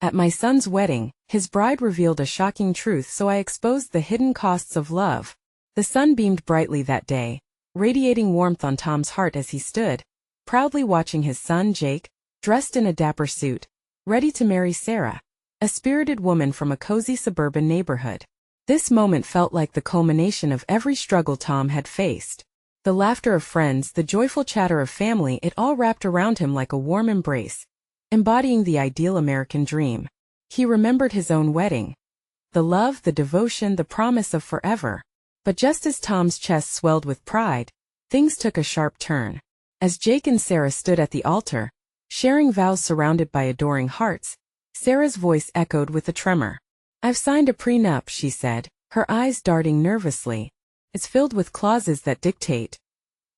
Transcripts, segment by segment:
At my son's wedding, his bride revealed a shocking truth, so I exposed the hidden costs of love. The sun beamed brightly that day, radiating warmth on Tom's heart as he stood, proudly watching his son Jake, dressed in a dapper suit, ready to marry Sarah, a spirited woman from a cozy suburban neighborhood. This moment felt like the culmination of every struggle Tom had faced. The laughter of friends, the joyful chatter of family, it all wrapped around him like a warm embrace, embodying the ideal American dream. He remembered his own wedding. The love, the devotion, the promise of forever. But just as Tom's chest swelled with pride, things took a sharp turn. As Jake and Sarah stood at the altar, sharing vows surrounded by adoring hearts, Sarah's voice echoed with a tremor. "I've signed a prenup," she said, her eyes darting nervously. "It's filled with clauses that dictate.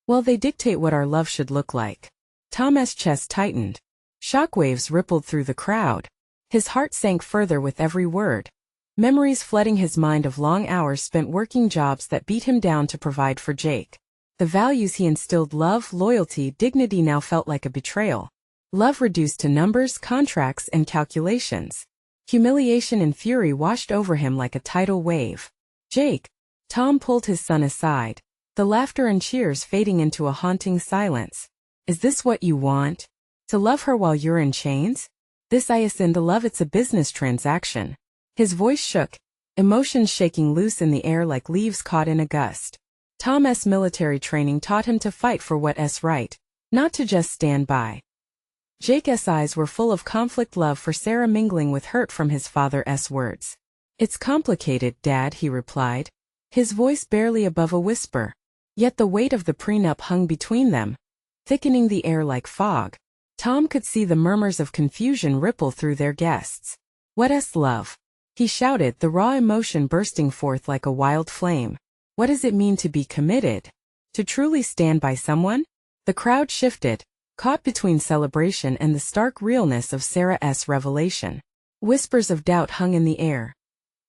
Well, they dictate what our love should look like." Tom's chest tightened. Shockwaves rippled through the crowd. His heart sank further with every word. Memories flooding his mind of long hours spent working jobs that beat him down to provide for Jake. The values he instilled, love, loyalty, dignity, now felt like a betrayal. Love reduced to numbers, contracts, and calculations. Humiliation and fury washed over him like a tidal wave. "Jake," Tom pulled his son aside, the laughter and cheers fading into a haunting silence. "Is this what you want? To love her while you're in chains? This isn't the love, it's a business transaction." His voice shook, emotions shaking loose in the air like leaves caught in a gust. Tom's military training taught him to fight for what's right, not to just stand by. Jake's eyes were full of conflict, love for Sarah mingling with hurt from his father's words. "It's complicated, Dad," he replied, his voice barely above a whisper. Yet the weight of the prenup hung between them, thickening the air like fog. Tom could see the murmurs of confusion ripple through their guests. "What's love?" he shouted, the raw emotion bursting forth like a wild flame. "What does it mean to be committed? To truly stand by someone?" The crowd shifted, caught between celebration and the stark realness of Sarah's revelation. Whispers of doubt hung in the air.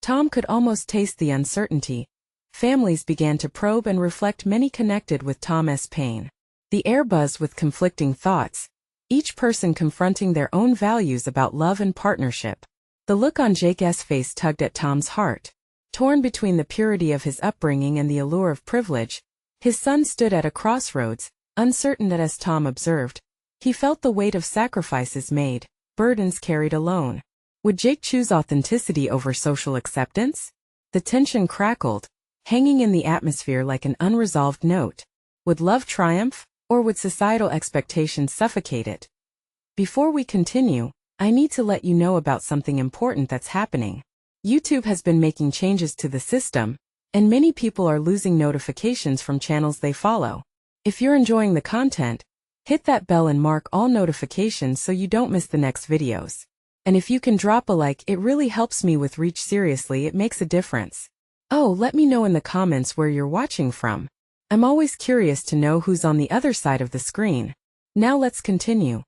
Tom could almost taste the uncertainty. Families began to probe and reflect, many connected with Tom's pain. The air buzzed with conflicting thoughts, each person confronting their own values about love and partnership. The look on Jake's face tugged at Tom's heart. Torn between the purity of his upbringing and the allure of privilege, his son stood at a crossroads, uncertain that, as Tom observed, he felt the weight of sacrifices made, burdens carried alone. Would Jake choose authenticity over social acceptance? The tension crackled, hanging in the atmosphere like an unresolved note. Would love triumph, or would societal expectations suffocate it? Before we continue, I need to let you know about something important that's happening. YouTube has been making changes to the system, and many people are losing notifications from channels they follow. If you're enjoying the content, hit that bell and mark all notifications so you don't miss the next videos. And if you can drop a like, it really helps me with reach. Seriously, it makes a difference. Oh, let me know in the comments where you're watching from. I'm always curious to know who's on the other side of the screen. Now let's continue.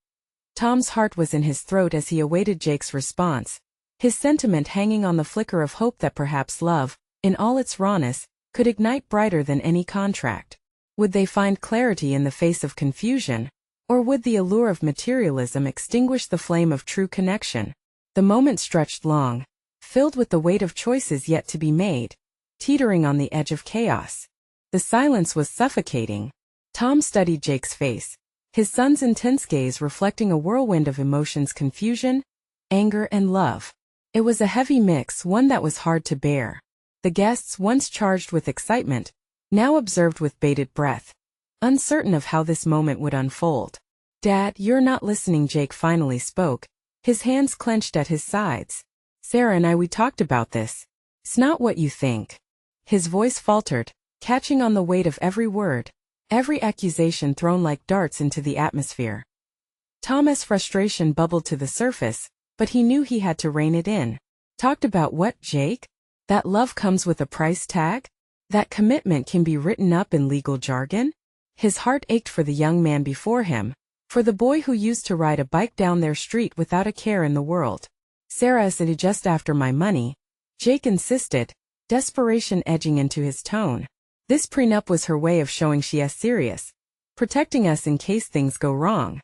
Tom's heart was in his throat as he awaited Jake's response, his sentiment hanging on the flicker of hope that perhaps love, in all its rawness, could ignite brighter than any contract. Would they find clarity in the face of confusion, or would the allure of materialism extinguish the flame of true connection? The moment stretched long, filled with the weight of choices yet to be made, teetering on the edge of chaos. The silence was suffocating. Tom studied Jake's face, his son's intense gaze reflecting a whirlwind of emotions: confusion, anger, and love. It was a heavy mix, one that was hard to bear. The guests, once charged with excitement, now observed with bated breath, uncertain of how this moment would unfold. "Dad, you're not listening," Jake finally spoke, his hands clenched at his sides. "Sarah and we talked about this. It's not what you think." His voice faltered, catching on the weight of every word, every accusation thrown like darts into the atmosphere. Tom's frustration bubbled to the surface, but he knew he had to rein it in. "Talked about what, Jake? That love comes with a price tag? That commitment can be written up in legal jargon?" His heart ached for the young man before him, for the boy who used to ride a bike down their street without a care in the world. "Sarah said just after my money," Jake insisted, desperation edging into his tone. This prenup was her way of showing she's serious, protecting us in case things go wrong.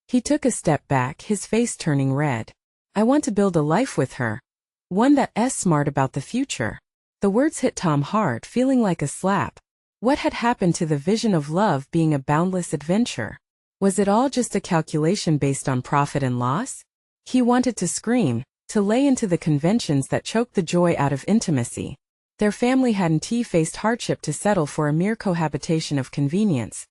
He took a step back, his face turning red. I want to build a life with her. One that's smart about the future. The words hit Tom hard, feeling like a slap. What had happened to the vision of love being a boundless adventure? Was it all just a calculation based on profit and loss? He wanted to scream, to lay into the conventions that choked the joy out of intimacy. Their family hadn't faced hardship to settle for a mere cohabitation of convenience.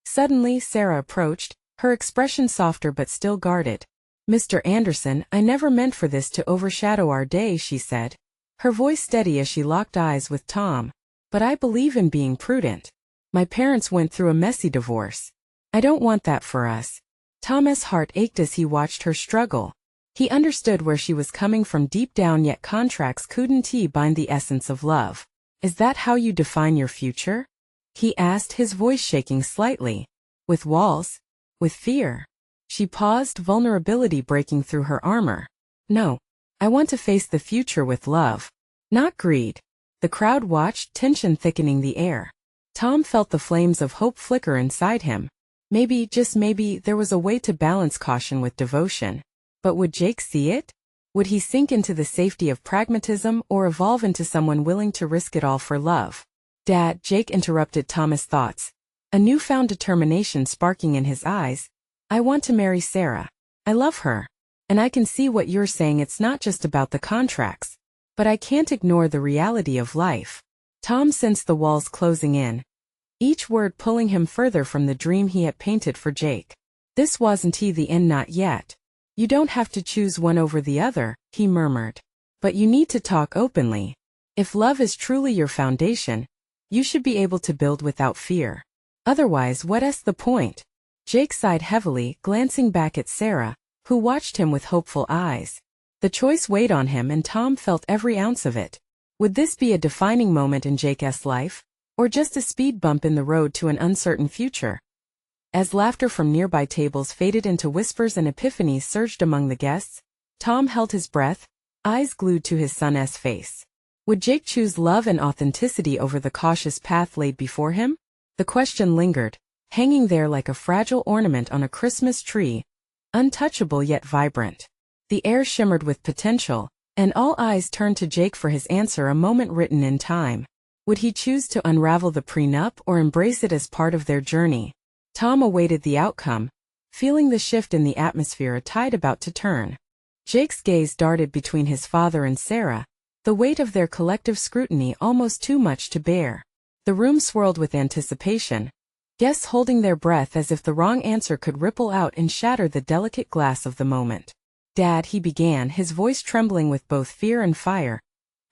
Suddenly, Sarah approached, her expression softer but still guarded. "Mr. Anderson, I never meant for this to overshadow our day," she said, her voice steady as she locked eyes with Tom. "But I believe in being prudent. My parents went through a messy divorce. I don't want that for us." Tom's heart ached as he watched her struggle. He understood where she was coming from deep down, yet contracts couldn't bind the essence of love. "Is that how you define your future?" he asked, his voice shaking slightly. "With walls? With fear?" She paused, vulnerability breaking through her armor. "No. I want to face the future with love. Not greed." The crowd watched, tension thickening the air. Tom felt the flames of hope flicker inside him. Maybe, just maybe, there was a way to balance caution with devotion. But would Jake see it? Would he sink into the safety of pragmatism or evolve into someone willing to risk it all for love? "Dad," Jake interrupted Tom's thoughts, a newfound determination sparking in his eyes. "I want to marry Sarah. I love her. And I can see what you're saying, it's not just about the contracts. But I can't ignore the reality of life." Tom sensed the walls closing in, each word pulling him further from the dream he had painted for Jake. "This wasn't the end, not yet. You don't have to choose one over the other," he murmured. "But you need to talk openly. If love is truly your foundation, you should be able to build without fear. Otherwise, what's the point?" Jake sighed heavily, glancing back at Sarah, who watched him with hopeful eyes. The choice weighed on him, and Tom felt every ounce of it. Would this be a defining moment in Jake's life, or just a speed bump in the road to an uncertain future? As laughter from nearby tables faded into whispers and epiphanies surged among the guests, Tom held his breath, eyes glued to his son's face. Would Jake choose love and authenticity over the cautious path laid before him? The question lingered, hanging there like a fragile ornament on a Christmas tree, untouchable yet vibrant. The air shimmered with potential, and all eyes turned to Jake for his answer, a moment written in time. Would he choose to unravel the prenup or embrace it as part of their journey? Tom awaited the outcome, feeling the shift in the atmosphere, a tide about to turn. Jake's gaze darted between his father and Sarah, the weight of their collective scrutiny almost too much to bear. The room swirled with anticipation, guests holding their breath as if the wrong answer could ripple out and shatter the delicate glass of the moment. "Dad," he began, his voice trembling with both fear and fire,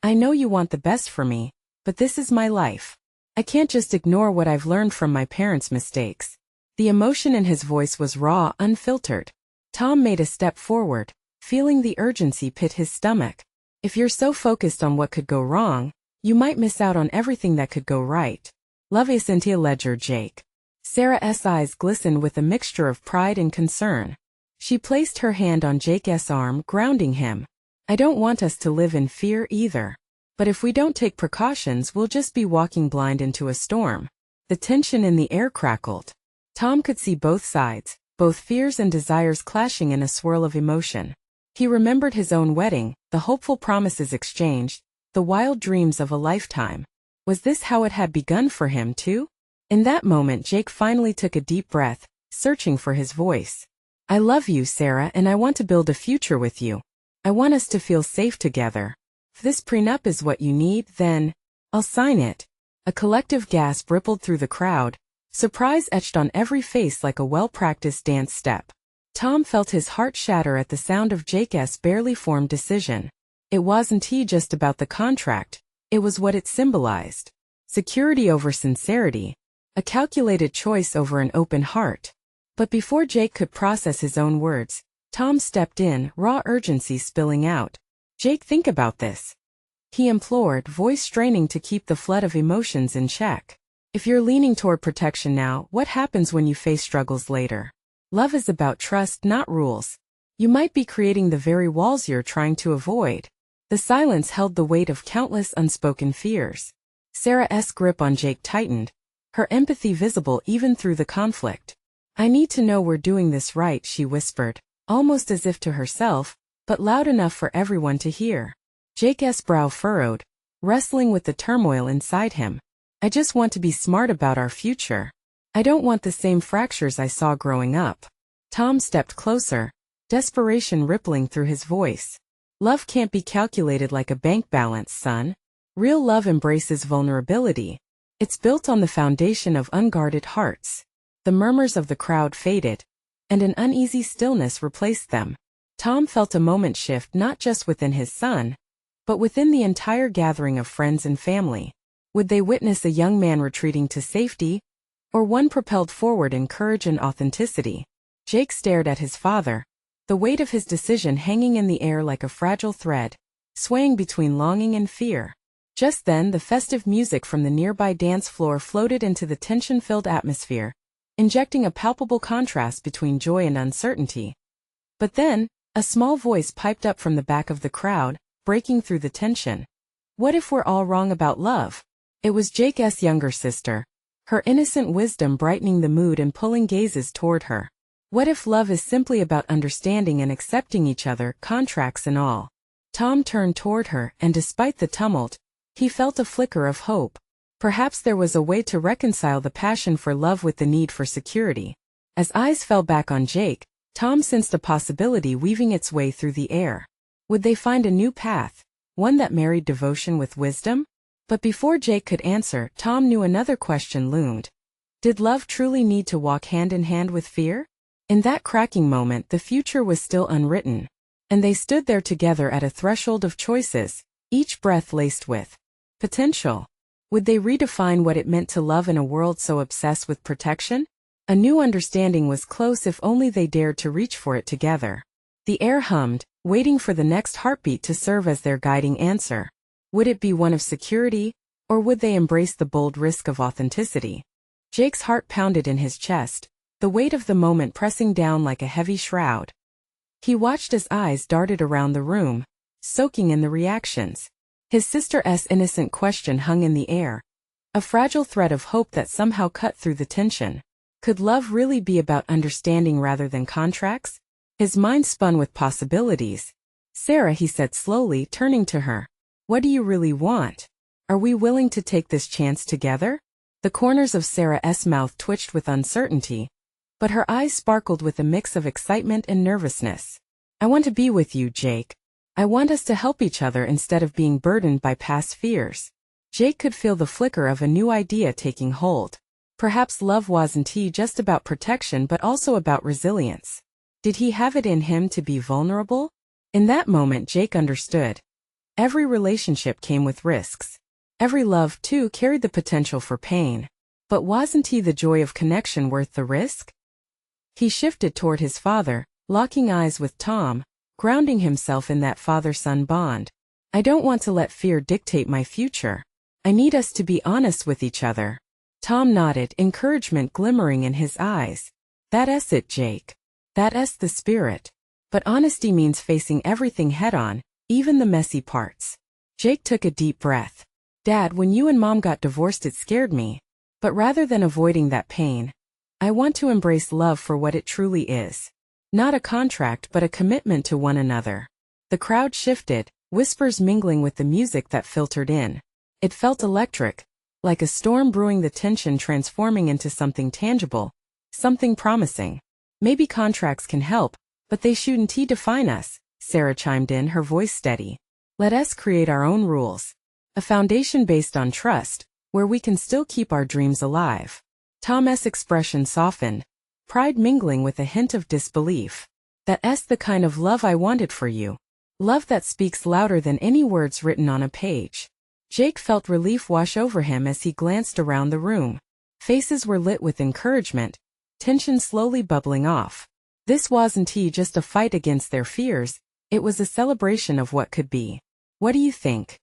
"I know you want the best for me, but this is my life. I can't just ignore what I've learned from my parents' mistakes." The emotion in his voice was raw, unfiltered. Tom made a step forward, feeling the urgency pit his stomach. "If you're so focused on what could go wrong, you might miss out on everything that could go right." "Love isn't a ledger, Jake." Sarah's eyes glistened with a mixture of pride and concern. She placed her hand on Jake's arm, grounding him. "I don't want us to live in fear either. But if we don't take precautions, we'll just be walking blind into a storm." The tension in the air crackled. Tom could see both sides, both fears and desires clashing in a swirl of emotion. He remembered his own wedding, the hopeful promises exchanged, the wild dreams of a lifetime. Was this how it had begun for him too? In that moment, Jake finally took a deep breath, searching for his voice. "I love you, Sarah, and I want to build a future with you. I want us to feel safe together. If this prenup is what you need, then I'll sign it." A collective gasp rippled through the crowd, surprise etched on every face like a well-practiced dance step. Tom felt his heart shatter at the sound of Jake's barely formed decision. It wasn't just about the contract, it was what it symbolized. Security over sincerity, a calculated choice over an open heart. But before Jake could process his own words, Tom stepped in, raw urgency spilling out. "Jake, think about this," he implored, voice straining to keep the flood of emotions in check. "If you're leaning toward protection now, what happens when you face struggles later? Love is about trust, not rules. You might be creating the very walls you're trying to avoid." The silence held the weight of countless unspoken fears. Sarah's grip on Jake tightened, her empathy visible even through the conflict. "I need to know we're doing this right," she whispered, almost as if to herself, but loud enough for everyone to hear. Jake's brow furrowed, wrestling with the turmoil inside him. I just want to be smart about our future. I don't want the same fractures I saw growing up. Tom stepped closer, desperation rippling through his voice. Love can't be calculated like a bank balance, son. Real love embraces vulnerability. It's built on the foundation of unguarded hearts. The murmurs of the crowd faded, and an uneasy stillness replaced them. Tom felt a moment shift not just within his son, but within the entire gathering of friends and family. Would they witness a young man retreating to safety, or one propelled forward in courage and authenticity? Jake stared at his father, the weight of his decision hanging in the air like a fragile thread, swaying between longing and fear. Just then, the festive music from the nearby dance floor floated into the tension-filled atmosphere, injecting a palpable contrast between joy and uncertainty. But then, a small voice piped up from the back of the crowd, breaking through the tension. What if we're all wrong about love? It was Jake's younger sister, her innocent wisdom brightening the mood and pulling gazes toward her. What if love is simply about understanding and accepting each other, contracts and all? Tom turned toward her, and despite the tumult, he felt a flicker of hope. Perhaps there was a way to reconcile the passion for love with the need for security. As eyes fell back on Jake, Tom sensed a possibility weaving its way through the air. Would they find a new path, one that married devotion with wisdom? But before Jake could answer, Tom knew another question loomed. Did love truly need to walk hand in hand with fear? In that cracking moment, the future was still unwritten, and they stood there together at a threshold of choices, each breath laced with potential. Would they redefine what it meant to love in a world so obsessed with protection? A new understanding was close if only they dared to reach for it together. The air hummed, waiting for the next heartbeat to serve as their guiding answer. Would it be one of security, or would they embrace the bold risk of authenticity? Jake's heart pounded in his chest, the weight of the moment pressing down like a heavy shroud. He watched as eyes darted around the room, soaking in the reactions. His sister's innocent question hung in the air, a fragile thread of hope that somehow cut through the tension. Could love really be about understanding rather than contracts? His mind spun with possibilities. Sarah, he said slowly, turning to her. What do you really want? Are we willing to take this chance together? The corners of Sarah's mouth twitched with uncertainty, but her eyes sparkled with a mix of excitement and nervousness. I want to be with you, Jake. I want us to help each other instead of being burdened by past fears. Jake could feel the flicker of a new idea taking hold. Perhaps love wasn't just about protection but also about resilience. Did he have it in him to be vulnerable? In that moment, Jake understood. Every relationship came with risks. Every love, too, carried the potential for pain. But wasn't the joy of connection worth the risk? He shifted toward his father, locking eyes with Tom, grounding himself in that father-son bond. I don't want to let fear dictate my future. I need us to be honest with each other. Tom nodded, encouragement glimmering in his eyes. That's it, Jake. That's the spirit. But honesty means facing everything head-on, even the messy parts. Jake took a deep breath. Dad, when you and Mom got divorced, it scared me. But rather than avoiding that pain, I want to embrace love for what it truly is. Not a contract but a commitment to one another. The crowd shifted, whispers mingling with the music that filtered in. It felt electric, like a storm brewing, the tension transforming into something tangible, something promising. Maybe contracts can help, but they shouldn't define us, Sarah chimed in, her voice steady. Let us create our own rules. A foundation based on trust, where we can still keep our dreams alive. Tom's expression softened, pride mingling with a hint of disbelief. That's the kind of love I wanted for you. Love that speaks louder than any words written on a page. Jake felt relief wash over him as he glanced around the room. Faces were lit with encouragement, tension slowly bubbling off. This wasn't just a fight against their fears, it was a celebration of what could be. What do you think?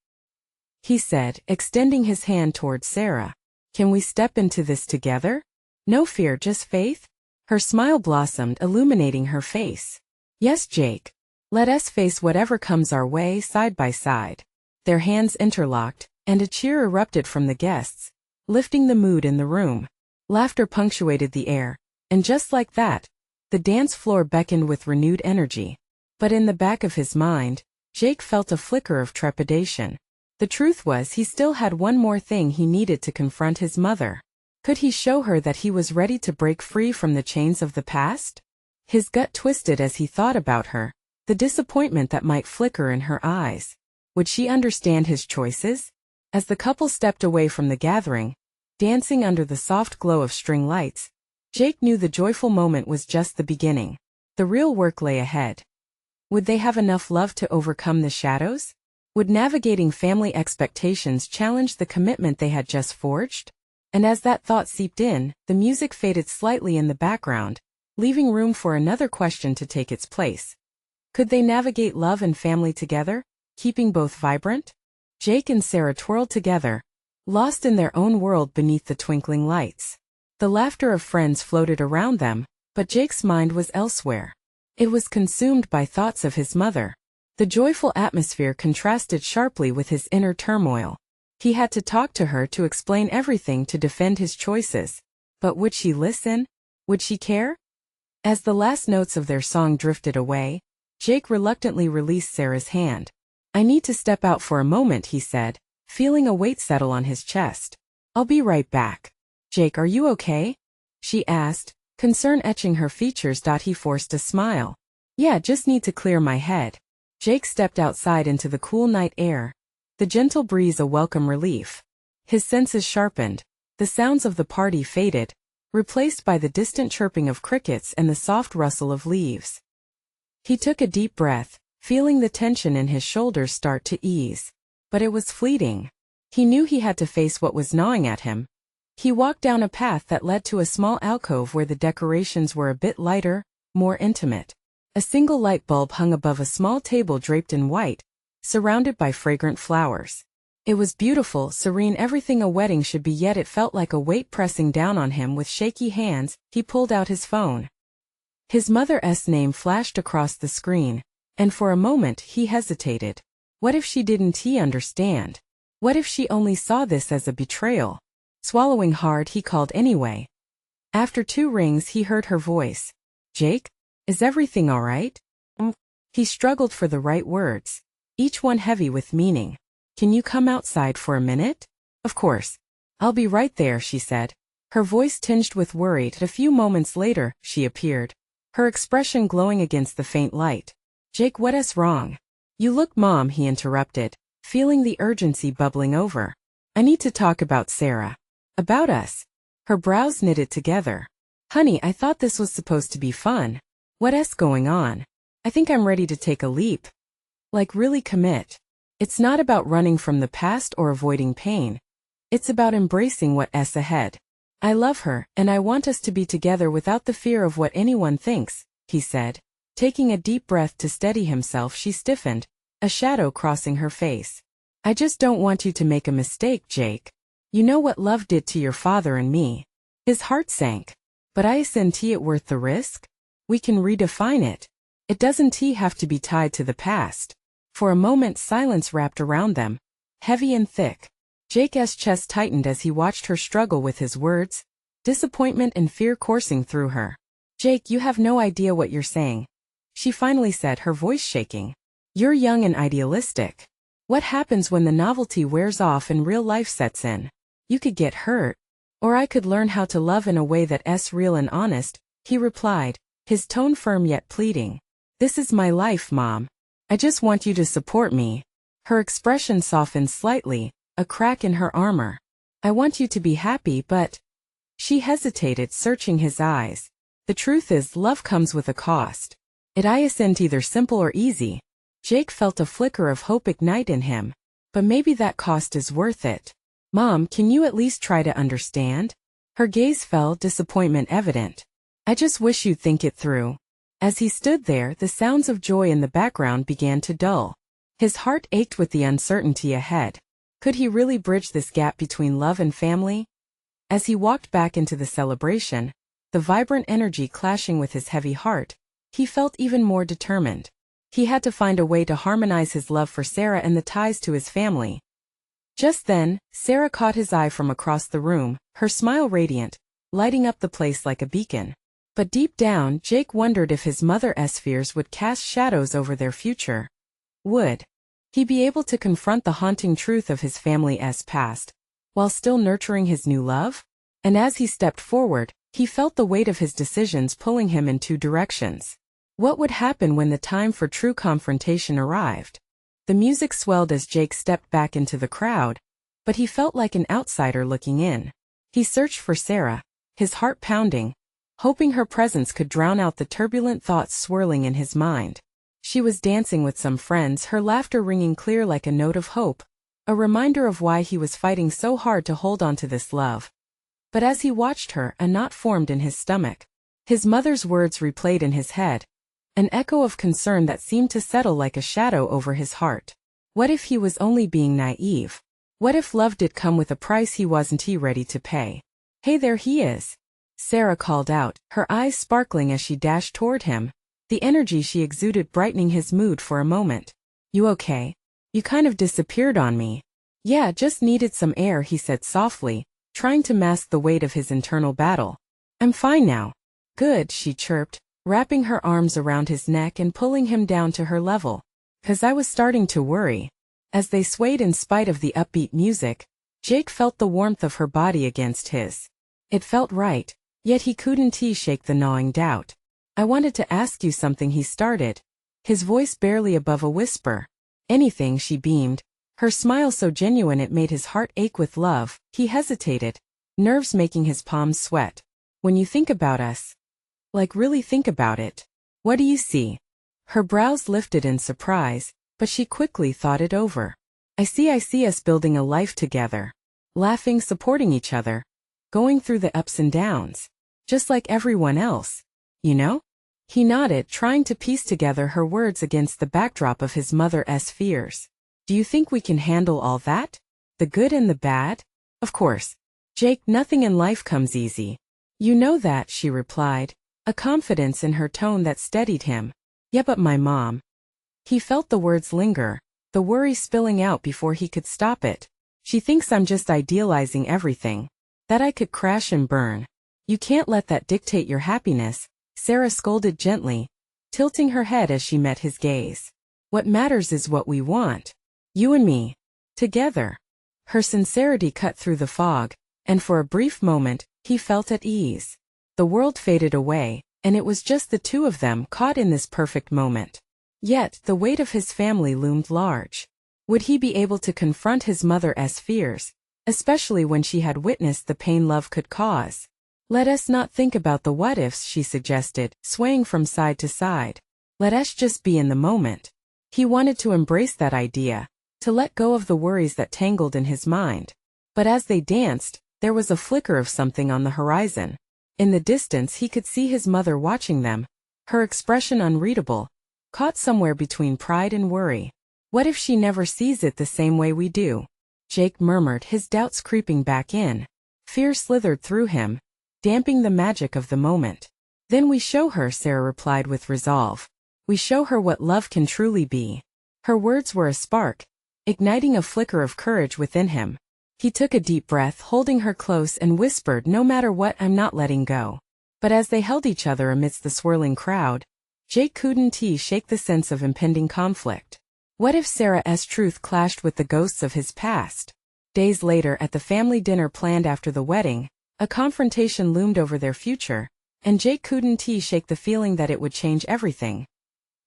He said, extending his hand toward Sarah. Can we step into this together? No fear, just faith? Her smile blossomed, illuminating her face. Yes, Jake. Let us face whatever comes our way, side by side. Their hands interlocked, and a cheer erupted from the guests, lifting the mood in the room. Laughter punctuated the air, and just like that, the dance floor beckoned with renewed energy. But in the back of his mind, Jake felt a flicker of trepidation. The truth was he still had one more thing he needed to confront his mother. Could he show her that he was ready to break free from the chains of the past? His gut twisted as he thought about her, the disappointment that might flicker in her eyes. Would she understand his choices? As the couple stepped away from the gathering, dancing under the soft glow of string lights, Jake knew the joyful moment was just the beginning. The real work lay ahead. Would they have enough love to overcome the shadows? Would navigating family expectations challenge the commitment they had just forged? And as that thought seeped in, the music faded slightly in the background, leaving room for another question to take its place. Could they navigate love and family together, keeping both vibrant? Jake and Sarah twirled together, lost in their own world beneath the twinkling lights. The laughter of friends floated around them, but Jake's mind was elsewhere. It was consumed by thoughts of his mother. The joyful atmosphere contrasted sharply with his inner turmoil. He had to talk to her to explain everything, to defend his choices. But would she listen? Would she care? As the last notes of their song drifted away, Jake reluctantly released Sarah's hand. "I need to step out for a moment," he said, feeling a weight settle on his chest. "I'll be right back." "Jake, are you okay?" she asked, concern etching her features. He forced a smile. "Yeah, just need to clear my head." Jake stepped outside into the cool night air, the gentle breeze a welcome relief. His senses sharpened. The sounds of the party faded, replaced by the distant chirping of crickets and the soft rustle of leaves. He took a deep breath, feeling the tension in his shoulders start to ease. But it was fleeting. He knew he had to face what was gnawing at him. He walked down a path that led to a small alcove where the decorations were a bit lighter, more intimate. A single light bulb hung above a small table draped in white, surrounded by fragrant flowers. It was beautiful, serene, everything a wedding should be, yet it felt like a weight pressing down on him. With shaky hands, he pulled out his phone. His mother's name flashed across the screen, and for a moment he hesitated. What if she didn't understand? What if she only saw this as a betrayal? Swallowing hard, he called anyway. After 2 rings, he heard her voice. "Jake? Is everything all right?" He struggled for the right words, each one heavy with meaning. "Can you come outside for a minute?" "Of course. I'll be right there," she said, her voice tinged with worry. A few moments later, she appeared, her expression glowing against the faint light. "Jake, what's wrong?" "You look..." "Mom," he interrupted, feeling the urgency bubbling over. "I need to talk about Sarah." "About us?" Her brows knitted together. "Honey, I thought this was supposed to be fun. What's going on?" "I think I'm ready to take a leap. Like really commit. It's not about running from the past or avoiding pain. It's about embracing what's ahead. I love her, and I want us to be together without the fear of what anyone thinks," he said. Taking a deep breath to steady himself, she stiffened, a shadow crossing her face. "I just don't want you to make a mistake, Jake. You know what love did to your father and me." His heart sank. "But isn't it worth the risk? We can redefine it. It doesn't have to be tied to the past." For a moment silence wrapped around them, heavy and thick. Jake's chest tightened as he watched her struggle with his words, disappointment and fear coursing through her. "Jake, you have no idea what you're saying," she finally said, her voice shaking. "You're young and idealistic. What happens when the novelty wears off and real life sets in? You could get hurt. Or I could learn how to love in a way that's real and honest," he replied, his tone firm yet pleading. "This is my life, Mom. I just want you to support me." Her expression softened slightly, a crack in her armor. "I want you to be happy, but..." She hesitated, searching his eyes. "The truth is, love comes with a cost. It isn't either simple or easy." Jake felt a flicker of hope ignite in him. "But maybe that cost is worth it. Mom, can you at least try to understand?" Her gaze fell, disappointment evident. "I just wish you'd think it through." As he stood there, the sounds of joy in the background began to dull. His heart ached with the uncertainty ahead. Could he really bridge this gap between love and family? As he walked back into the celebration, the vibrant energy clashing with his heavy heart, he felt even more determined. He had to find a way to harmonize his love for Sarah and the ties to his family. Just then, Sarah caught his eye from across the room, her smile radiant, lighting up the place like a beacon. But deep down, Jake wondered if his mother's fears would cast shadows over their future. Would he be able to confront the haunting truth of his family's past, while still nurturing his new love? And as he stepped forward, he felt the weight of his decisions pulling him in two directions. What would happen when the time for true confrontation arrived? The music swelled as Jake stepped back into the crowd, but he felt like an outsider looking in. He searched for Sarah, his heart pounding, hoping her presence could drown out the turbulent thoughts swirling in his mind. She was dancing with some friends, her laughter ringing clear like a note of hope, a reminder of why he was fighting so hard to hold on to this love. But as he watched her, a knot formed in his stomach. His mother's words replayed in his head, an echo of concern that seemed to settle like a shadow over his heart. What if he was only being naive? What if love did come with a price he wasn't ready to pay? "Hey, there he is," Sarah called out, her eyes sparkling as she dashed toward him, the energy she exuded brightening his mood for a moment. "You okay? You kind of disappeared on me." "Yeah, just needed some air," he said softly, trying to mask the weight of his internal battle. "I'm fine now." "Good," she chirped, wrapping her arms around his neck and pulling him down to her level. "'Cause I was starting to worry." As they swayed in spite of the upbeat music, Jake felt the warmth of her body against his. It felt right, yet he couldn't shake the gnawing doubt. "I wanted to ask you something," he started, his voice barely above a whisper. "Anything," she beamed, her smile so genuine it made his heart ache with love. He hesitated, nerves making his palms sweat. "When you think about us, like really think about it, what do you see?" Her brows lifted in surprise, but she quickly thought it over. I see us building a life together. Laughing, supporting each other. Going through the ups and downs. Just like everyone else. You know?" He nodded, trying to piece together her words against the backdrop of his mother's fears. "Do you think we can handle all that? The good and the bad?" "Of course. Jake, nothing in life comes easy." "You know that," she replied, a confidence in her tone that steadied him. "Yeah, but my mom." He felt the words linger, the worry spilling out before he could stop it. "She thinks I'm just idealizing everything. That I could crash and burn." "You can't let that dictate your happiness," Sarah scolded gently, tilting her head as she met his gaze. "What matters is what we want. You and me. Together." Her sincerity cut through the fog, and for a brief moment, he felt at ease. The world faded away, and it was just the two of them caught in this perfect moment. Yet, the weight of his family loomed large. Would he be able to confront his mother's fears, especially when she had witnessed the pain love could cause? "Let us not think about the what-ifs," she suggested, swaying from side to side. "Let us just be in the moment." He wanted to embrace that idea, to let go of the worries that tangled in his mind. But as they danced, there was a flicker of something on the horizon. In the distance he could see his mother watching them, her expression unreadable, caught somewhere between pride and worry. "What if she never sees it the same way we do?" Jake murmured, his doubts creeping back in. Fear slithered through him, damping the magic of the moment. "Then we show her," Sarah replied with resolve. "We show her what love can truly be." Her words were a spark, igniting a flicker of courage within him. He took a deep breath, holding her close, and whispered, "No matter what, I'm not letting go." But as they held each other amidst the swirling crowd, Jake couldn't shake the sense of impending conflict. What if Sarah's truth clashed with the ghosts of his past? Days later, at the family dinner planned after the wedding, a confrontation loomed over their future, and Jake couldn't shake the feeling that it would change everything.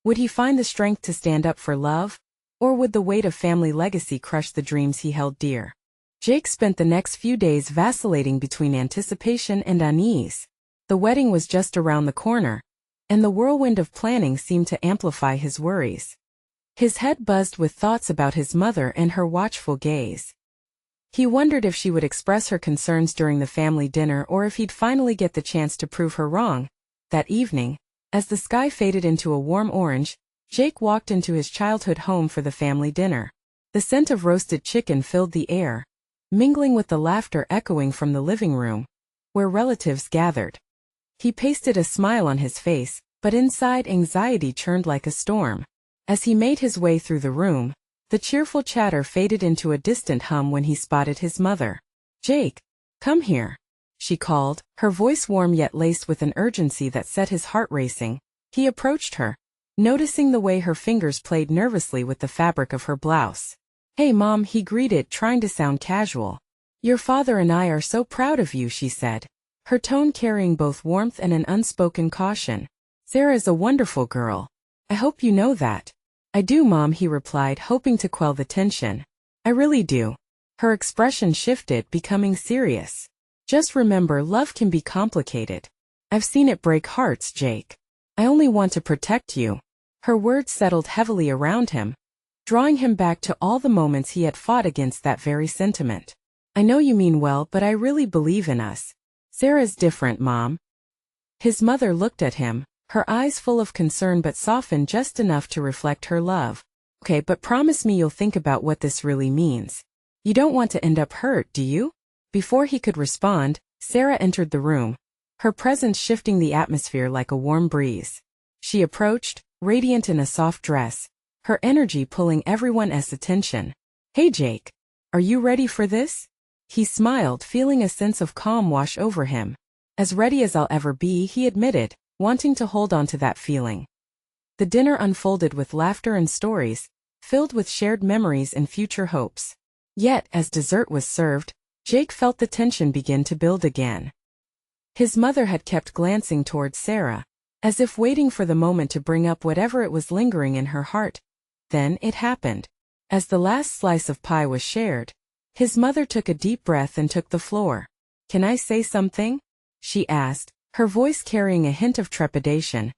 Would he find the strength to stand up for love? Or would the weight of family legacy crush the dreams he held dear? Jake spent the next few days vacillating between anticipation and unease. The wedding was just around the corner, and the whirlwind of planning seemed to amplify his worries. His head buzzed with thoughts about his mother and her watchful gaze. He wondered if she would express her concerns during the family dinner or if he'd finally get the chance to prove her wrong. That evening, as the sky faded into a warm orange, Jake walked into his childhood home for the family dinner. The scent of roasted chicken filled the air, mingling with the laughter echoing from the living room, where relatives gathered. He pasted a smile on his face, but inside anxiety churned like a storm. As he made his way through the room, the cheerful chatter faded into a distant hum when he spotted his mother. "Jake, come here." she called, her voice warm yet laced with an urgency that set his heart racing. He approached her, noticing the way her fingers played nervously with the fabric of her blouse. "Hey Mom," he greeted, trying to sound casual. "Your father and I are so proud of you," she said, her tone carrying both warmth and an unspoken caution. "Sarah is a wonderful girl. I hope you know that." "I do, Mom," he replied, hoping to quell the tension. "I really do." Her expression shifted, becoming serious. "Just remember, love can be complicated. I've seen it break hearts, Jake. I only want to protect you." Her words settled heavily around him, drawing him back to all the moments he had fought against that very sentiment. "I know you mean well, but I really believe in us. Sarah's different, Mom." His mother looked at him, her eyes full of concern but softened just enough to reflect her love. "Okay, but promise me you'll think about what this really means. You don't want to end up hurt, do you?" Before he could respond, Sarah entered the room, her presence shifting the atmosphere like a warm breeze. She approached, radiant in a soft dress, her energy pulling everyone's attention. "Hey Jake, are you ready for this?" He smiled, feeling a sense of calm wash over him. "As ready as I'll ever be," he admitted, wanting to hold on to that feeling. The dinner unfolded with laughter and stories, filled with shared memories and future hopes. Yet, as dessert was served, Jake felt the tension begin to build again. His mother had kept glancing towards Sarah, as if waiting for the moment to bring up whatever it was lingering in her heart. Then it happened. As the last slice of pie was shared, his mother took a deep breath and took the floor. "Can I say something?" she asked, her voice carrying a hint of trepidation.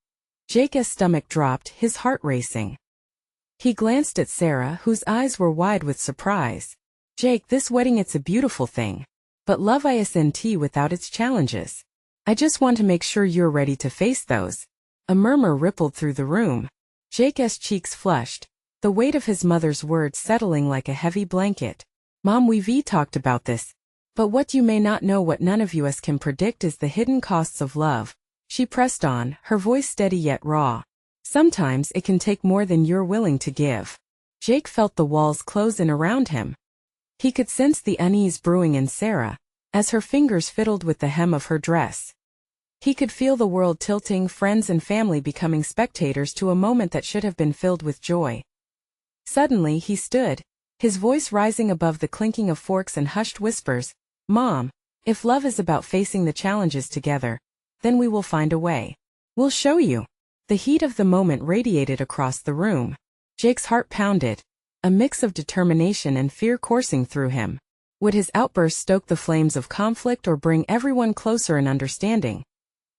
Jake's stomach dropped, his heart racing. He glanced at Sarah, whose eyes were wide with surprise. "Jake, this wedding, it's a beautiful thing. But love isn't without its challenges. I just want to make sure you're ready to face those." A murmur rippled through the room. Jake's cheeks flushed, the weight of his mother's words settling like a heavy blanket. "Mom, we've talked about this. But what you may not know, what none of us can predict, is the hidden costs of love." She pressed on, her voice steady yet raw. "Sometimes it can take more than you're willing to give." Jake felt the walls close in around him. He could sense the unease brewing in Sarah, as her fingers fiddled with the hem of her dress. He could feel the world tilting, friends and family becoming spectators to a moment that should have been filled with joy. Suddenly he stood, his voice rising above the clinking of forks and hushed whispers. "Mom, if love is about facing the challenges together, then we will find a way. We'll show you." The heat of the moment radiated across the room. Jake's heart pounded, a mix of determination and fear coursing through him. Would his outburst stoke the flames of conflict or bring everyone closer in understanding?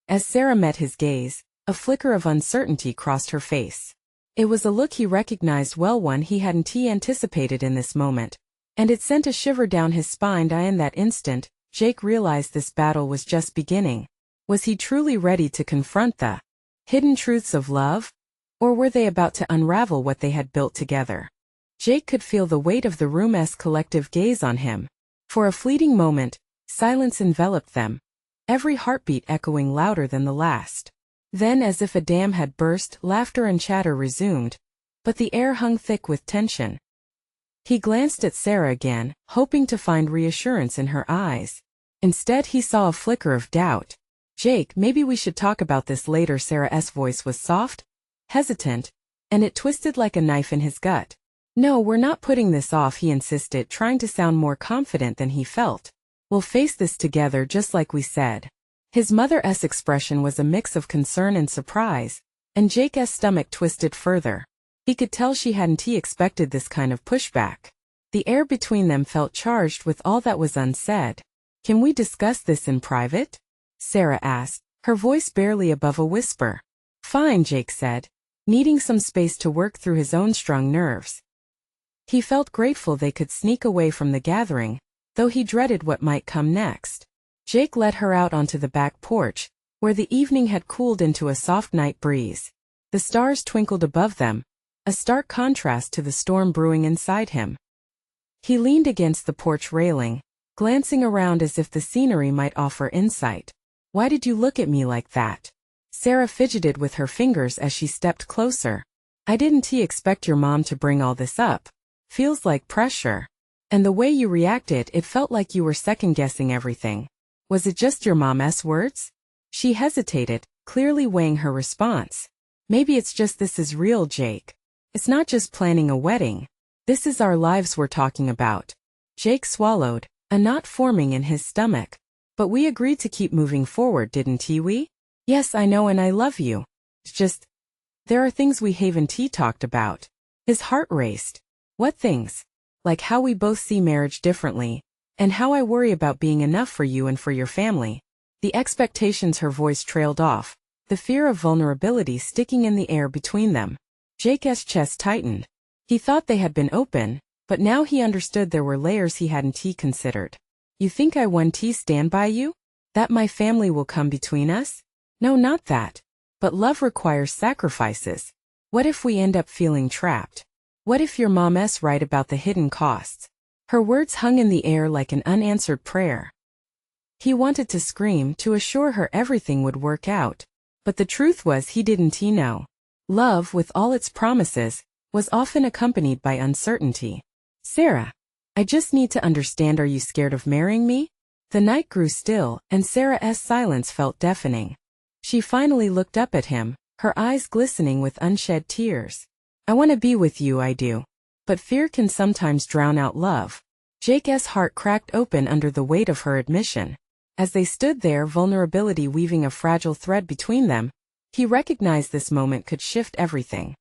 As Sarah met his gaze, a flicker of uncertainty crossed her face. It was a look he recognized well, one he hadn't anticipated in this moment, and it sent a shiver down his spine. In that instant, Jake realized this battle was just beginning. Was he truly ready to confront the hidden truths of love? Or were they about to unravel what they had built together? Jake could feel the weight of the room's collective gaze on him. For a fleeting moment, silence enveloped them, every heartbeat echoing louder than the last. Then, as if a dam had burst, laughter and chatter resumed, but the air hung thick with tension. He glanced at Sarah again, hoping to find reassurance in her eyes. Instead, he saw a flicker of doubt. "Jake, maybe we should talk about this later." Sarah's voice was soft, hesitant, and it twisted like a knife in his gut. "No, we're not putting this off," he insisted, trying to sound more confident than he felt. "We'll face this together just like we said." His mother's expression was a mix of concern and surprise, and Jake's stomach twisted further. He could tell she hadn't expected this kind of pushback. The air between them felt charged with all that was unsaid. "Can we discuss this in private?" Sarah asked, her voice barely above a whisper. "Fine," Jake said, needing some space to work through his own strung nerves. He felt grateful they could sneak away from the gathering, though he dreaded what might come next. Jake led her out onto the back porch, where the evening had cooled into a soft night breeze. The stars twinkled above them, a stark contrast to the storm brewing inside him. He leaned against the porch railing, glancing around as if the scenery might offer insight. "Why did you look at me like that?" Sarah fidgeted with her fingers as she stepped closer. "I didn't expect your mom to bring all this up. Feels like pressure. And the way you reacted, it felt like you were second-guessing everything." Was it just your mom's words? She hesitated, clearly weighing her response. Maybe it's just this is real, Jake. It's not just planning a wedding. This is our lives we're talking about. Jake swallowed, a knot forming in his stomach. But we agreed to keep moving forward, didn't we? Yes, I know, and I love you. It's just, there are things we haven't talked about. His heart raced. What things? Like how we both see marriage differently, and how I worry about being enough for you and for your family. The expectations. Her voice trailed off, the fear of vulnerability sticking in the air between them. Jake's chest tightened. He thought they had been open, but now he understood there were layers he hadn't considered. You think I won't stand by you? That my family will come between us? No, not that. But love requires sacrifices. What if we end up feeling trapped? What if your mom's right about the hidden costs? Her words hung in the air like an unanswered prayer. He wanted to scream to assure her everything would work out, but the truth was he didn't know. Love, with all its promises, was often accompanied by uncertainty. Sarah, I just need to understand, are you scared of marrying me? The night grew still, and Sarah's silence felt deafening. She finally looked up at him, her eyes glistening with unshed tears. I want to be with you, I do. But fear can sometimes drown out love. Jake's heart cracked open under the weight of her admission. As they stood there, vulnerability weaving a fragile thread between them, he recognized this moment could shift everything.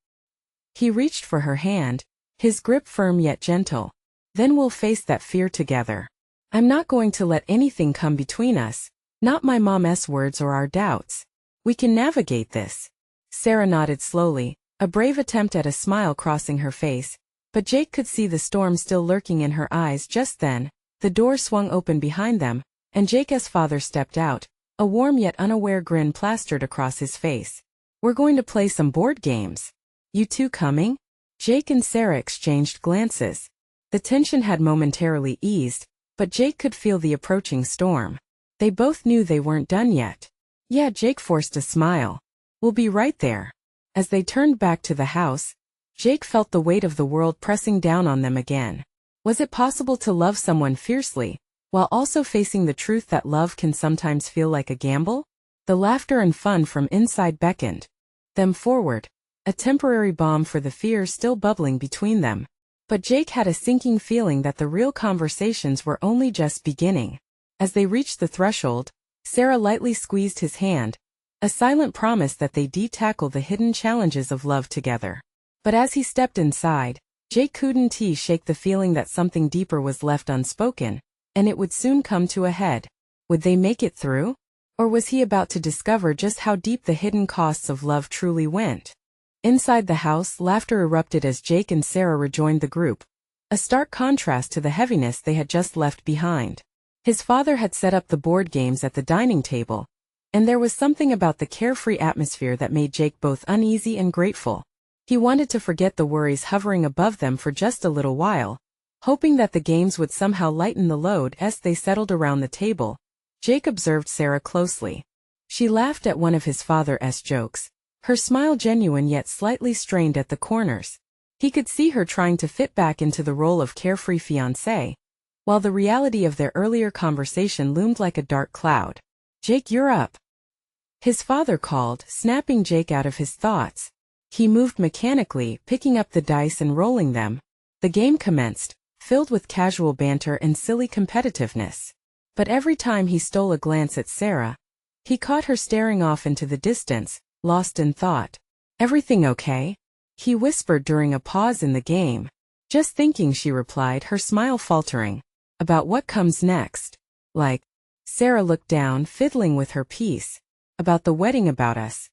He reached for her hand, his grip firm yet gentle. Then we'll face that fear together. I'm not going to let anything come between us, not my mom's words or our doubts. We can navigate this. Sarah nodded slowly, a brave attempt at a smile crossing her face, but Jake could see the storm still lurking in her eyes. Just then, the door swung open behind them, and Jake's father stepped out, a warm yet unaware grin plastered across his face. We're going to play some board games. You two coming? Jake and Sarah exchanged glances. The tension had momentarily eased, but Jake could feel the approaching storm. They both knew they weren't done yet. Yeah, Jake forced a smile. We'll be right there. As they turned back to the house, Jake felt the weight of the world pressing down on them again. Was it possible to love someone fiercely, while also facing the truth that love can sometimes feel like a gamble? The laughter and fun from inside beckoned them forward, a temporary balm for the fear still bubbling between them. But Jake had a sinking feeling that the real conversations were only just beginning. As they reached the threshold, Sarah lightly squeezed his hand, a silent promise that they'd tackle the hidden challenges of love together. But as he stepped inside, Jake couldn't shake the feeling that something deeper was left unspoken, and it would soon come to a head. Would they make it through? Or was he about to discover just how deep the hidden costs of love truly went? Inside the house, laughter erupted as Jake and Sarah rejoined the group, a stark contrast to the heaviness they had just left behind. His father had set up the board games at the dining table, and there was something about the carefree atmosphere that made Jake both uneasy and grateful. He wanted to forget the worries hovering above them for just a little while, hoping that the games would somehow lighten the load. As they settled around the table, Jake observed Sarah closely. She laughed at one of his father's jokes, her smile genuine yet slightly strained at the corners. He could see her trying to fit back into the role of carefree fiancé, while the reality of their earlier conversation loomed like a dark cloud. Jake, you're up. His father called, snapping Jake out of his thoughts. He moved mechanically, picking up the dice and rolling them. The game commenced, filled with casual banter and silly competitiveness. But every time he stole a glance at Sarah, he caught her staring off into the distance, lost in thought. Everything okay? He whispered during a pause in the game. Just thinking, she replied, her smile faltering. About what comes next? Like, Sarah looked down, fiddling with her piece. About the wedding, about us.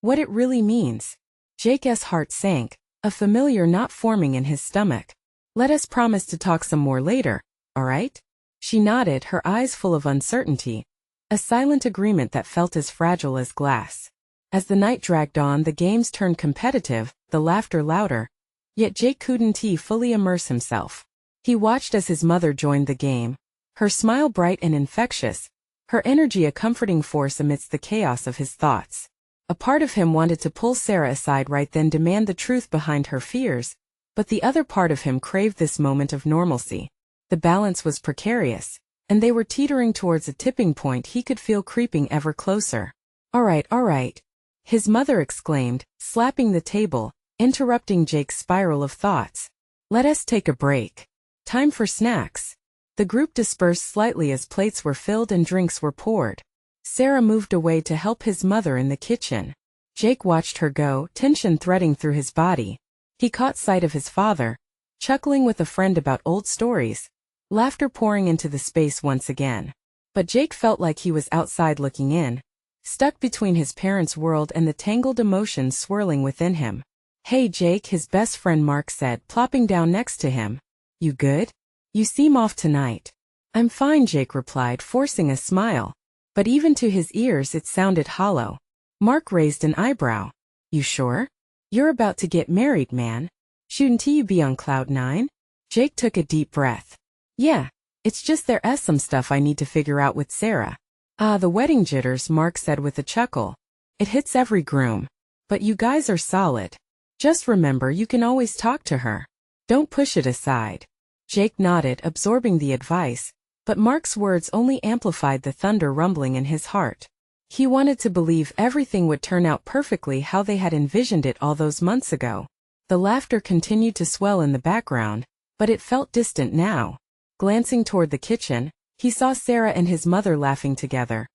What it really means. Jake's heart sank, a familiar knot forming in his stomach. Let us promise to talk some more later, all right? She nodded, her eyes full of uncertainty, a silent agreement that felt as fragile as glass. As the night dragged on, the games turned competitive, the laughter louder, yet Jake couldn't fully immerse himself. He watched as his mother joined the game, her smile bright and infectious, her energy a comforting force amidst the chaos of his thoughts. A part of him wanted to pull Sarah aside right then, demand the truth behind her fears, but the other part of him craved this moment of normalcy. The balance was precarious, and they were teetering towards a tipping point he could feel creeping ever closer. All right, his mother exclaimed, slapping the table, interrupting Jake's spiral of thoughts. Let us take a break. Time for snacks. The group dispersed slightly as plates were filled and drinks were poured. Sarah moved away to help his mother in the kitchen. Jake watched her go, tension threading through his body. He caught sight of his father, chuckling with a friend about old stories, laughter pouring into the space once again. But Jake felt like he was outside looking in, stuck between his parents' world and the tangled emotions swirling within him. Hey Jake, his best friend Mark said, plopping down next to him. You good? You seem off tonight. I'm fine, Jake replied, forcing a smile. But even to his ears it sounded hollow. Mark raised an eyebrow. You sure? You're about to get married, man. Shouldn't you be on cloud nine? Jake took a deep breath. Yeah, it's just there's some stuff I need to figure out with Sarah. The wedding jitters, Mark said with a chuckle. It hits every groom. But you guys are solid. Just remember you can always talk to her. Don't push it aside. Jake nodded, absorbing the advice, but Mark's words only amplified the thunder rumbling in his heart. He wanted to believe everything would turn out perfectly how they had envisioned it all those months ago. The laughter continued to swell in the background, but it felt distant now. Glancing toward the kitchen, he saw Sarah and his mother laughing together.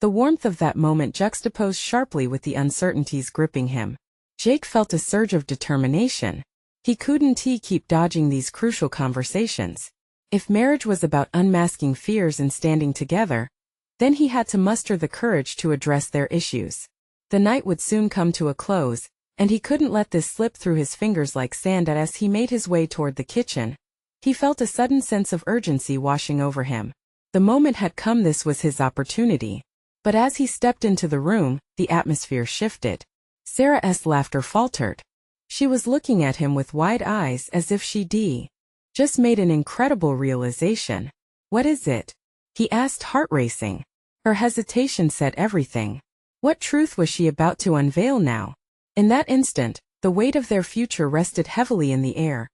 The warmth of that moment juxtaposed sharply with the uncertainties gripping him. Jake felt a surge of determination. He couldn't keep dodging these crucial conversations. If marriage was about unmasking fears and standing together, then he had to muster the courage to address their issues. The night would soon come to a close, and he couldn't let this slip through his fingers like sand. As he made his way toward the kitchen, he felt a sudden sense of urgency washing over him. The moment had come, this was his opportunity. But as he stepped into the room, the atmosphere shifted. Sarah's laughter faltered. She was looking at him with wide eyes as if she'd just made an incredible realization. What is it? He asked, heart racing. Her hesitation said everything. What truth was she about to unveil now? In that instant, the weight of their future rested heavily in the air,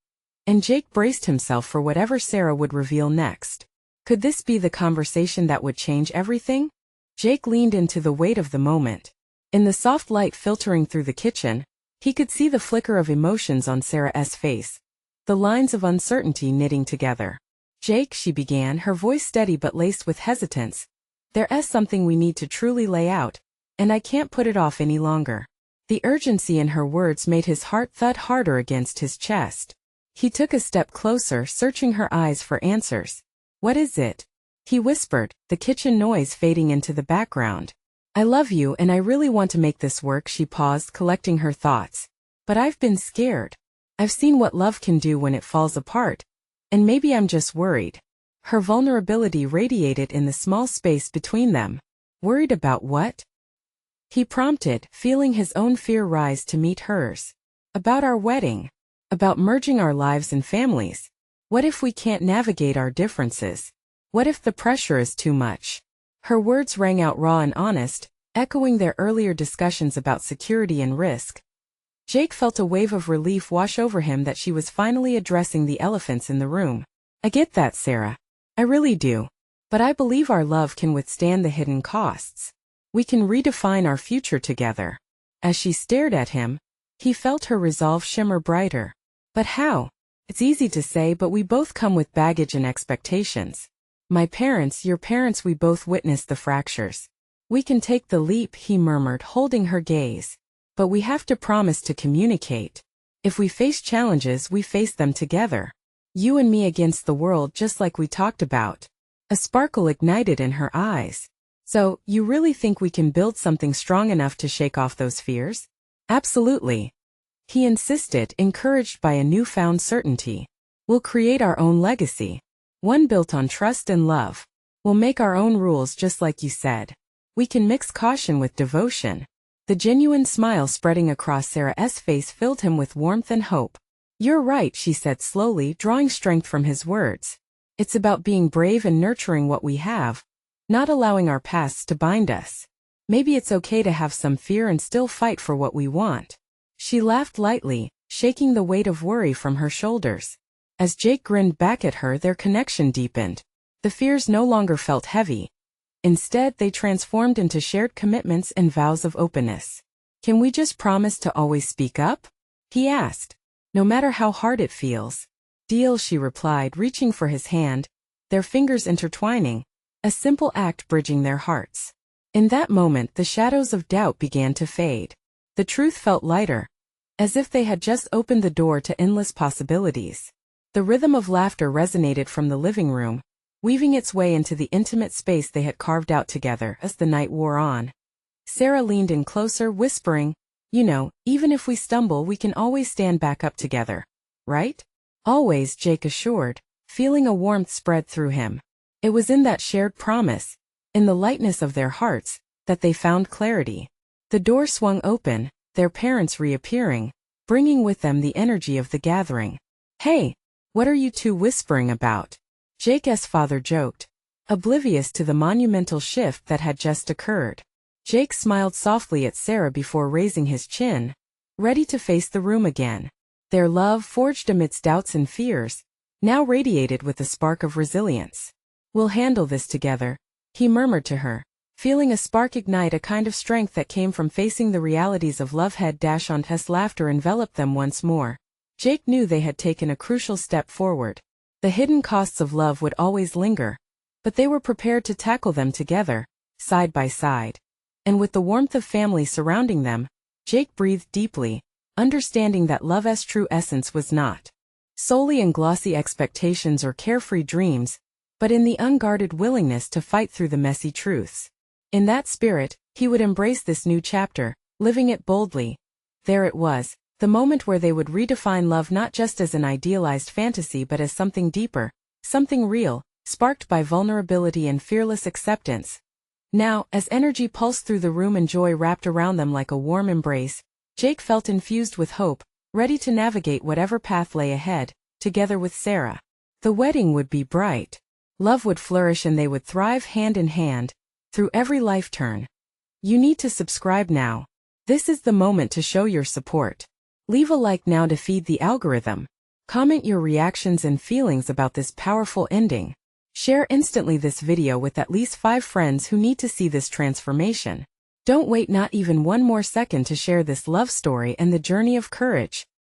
and Jake braced himself for whatever Sarah would reveal next. Could this be the conversation that would change everything? Jake leaned into the weight of the moment. In the soft light filtering through the kitchen, he could see the flicker of emotions on Sarah's face, the lines of uncertainty knitting together. Jake, she began, her voice steady but laced with hesitance. There's something we need to truly lay out, and I can't put it off any longer. The urgency in her words made his heart thud harder against his chest. He took a step closer, searching her eyes for answers. What is it? He whispered, the kitchen noise fading into the background. I love you and I really want to make this work. She paused, collecting her thoughts. But I've been scared. I've seen what love can do when it falls apart. And maybe I'm just worried. Her vulnerability radiated in the small space between them. Worried about what? He prompted, feeling his own fear rise to meet hers. About our wedding. About merging our lives and families. What if we can't navigate our differences? What if the pressure is too much? Her words rang out raw and honest, echoing their earlier discussions about security and risk. Jake felt a wave of relief wash over him that she was finally addressing the elephants in the room. I get that, Sarah. I really do. But I believe our love can withstand the hidden costs. We can redefine our future together. As she stared at him, he felt her resolve shimmer brighter. But how? It's easy to say, but we both come with baggage and expectations. My parents, your parents, we both witnessed the fractures. We can take the leap, he murmured, holding her gaze. But we have to promise to communicate. If we face challenges, we face them together. You and me against the world, just like we talked about. A sparkle ignited in her eyes. So, you really think we can build something strong enough to shake off those fears? Absolutely. He insisted, encouraged by a newfound certainty. We'll create our own legacy. One built on trust and love. We'll make our own rules, just like you said. We can mix caution with devotion. The genuine smile spreading across Sarah's face filled him with warmth and hope. You're right, she said slowly, drawing strength from his words. It's about being brave and nurturing what we have, not allowing our pasts to bind us. Maybe it's okay to have some fear and still fight for what we want. She laughed lightly, shaking the weight of worry from her shoulders. As Jake grinned back at her, their connection deepened. The fears no longer felt heavy. Instead, they transformed into shared commitments and vows of openness. "Can we just promise to always speak up?" he asked. "No matter how hard it feels." "Deal," she replied, reaching for his hand, their fingers intertwining, a simple act bridging their hearts. In that moment, the shadows of doubt began to fade. The truth felt lighter, as if they had just opened the door to endless possibilities. The rhythm of laughter resonated from the living room, weaving its way into the intimate space they had carved out together as the night wore on. Sarah leaned in closer, whispering, "You know, even if we stumble, we can always stand back up together, right?" "Always," Jake assured, feeling a warmth spread through him. It was in that shared promise, in the lightness of their hearts, that they found clarity. The door swung open, their parents reappearing, bringing with them the energy of the gathering. "Hey, what are you two whispering about?" Jake's father joked, oblivious to the monumental shift that had just occurred. Jake smiled softly at Sarah before raising his chin, ready to face the room again. Their love, forged amidst doubts and fears, now radiated with a spark of resilience. "We'll handle this together," he murmured to her, feeling a spark ignite, a kind of strength that came from facing the realities of love. His laughter enveloped them once more. Jake knew they had taken a crucial step forward. The hidden costs of love would always linger, but they were prepared to tackle them together, side by side. And with the warmth of family surrounding them, Jake breathed deeply, understanding that love's true essence was not solely in glossy expectations or carefree dreams, but in the unguarded willingness to fight through the messy truths. In that spirit, he would embrace this new chapter, living it boldly. There it was, the moment where they would redefine love not just as an idealized fantasy but as something deeper, something real, sparked by vulnerability and fearless acceptance. Now, as energy pulsed through the room and joy wrapped around them like a warm embrace, Jake felt infused with hope, ready to navigate whatever path lay ahead, together with Sarah. The wedding would be bright. Love would flourish and they would thrive hand in hand, through every life turn. You need to subscribe now. This is the moment to show your support. Leave a like now to feed the algorithm. Comment your reactions and feelings about this powerful ending. Share instantly this video with at least 5 friends who need to see this transformation. Don't wait not even one more second to share this love story and the journey of courage.